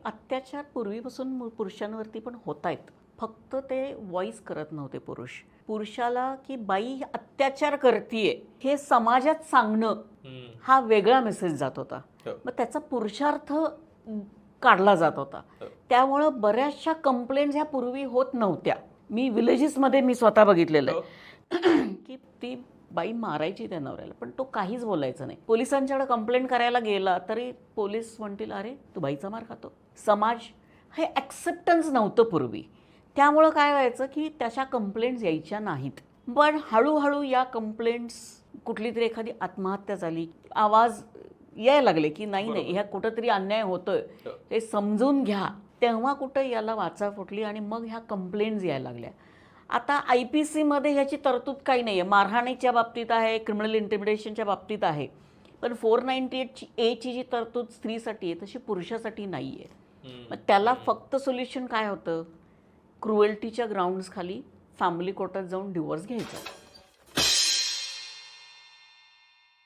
अत्याचार पूर्वीपासून पुरुषांवरती पण होत आहेत. फक्त ते व्हॉइस करत नव्हते पुरुषाला की बाई अत्याचार करतीये हे समाजात सांगणं हा वेगळा मेसेज जात होता. मग त्याचा पुरुषार्थ काढला जात होता. त्यामुळं बऱ्याचशा कंप्लेंट्स ह्या पूर्वी होत नव्हत्या. मी विलेजेसमध्ये मी स्वतः बघितलेलं आहे की ती बाई मारायची त्या नवऱ्याला, पण तो काहीच बोलायचा नाही. पोलिसांच्याकडे कंप्लेंट करायला गेला तरी पोलीस म्हणतील अरे तू बाईचा मार खातो. समाज हे ॲक्सेप्टन्स नव्हतं पूर्वी. त्यामुळं काय व्हायचं की त्याच्या कंप्लेंट्स यायच्या नाहीत. पण हळूहळू या कंप्लेंट्स, कुठली तरी एखादी आत्महत्या झाली, आवाज यायला लागले की नाही नाही ह्या कुठंतरी अन्याय होतोय हे समजून घ्या, तेव्हा कुठं याला वाचा फुटली आणि मग ह्या कंप्लेंट्स यायला लागल्या. आता IPC ह्याची तरतूद काही नाही आहे. मारहाणीच्या बाबतीत आहे, क्रिमिनल इंटिमिडेशनच्या बाबतीत आहे, पण 498A ची जी तरतूद स्त्रीसाठी आहे तशी पुरुषासाठी नाही आहे. मग त्याला फक्त सोल्युशन काय होतं? क्रुएल्टीच्या ग्राउंड्स खाली फॅमिली कोर्टात जाऊन डिवोर्स घ्यायचा.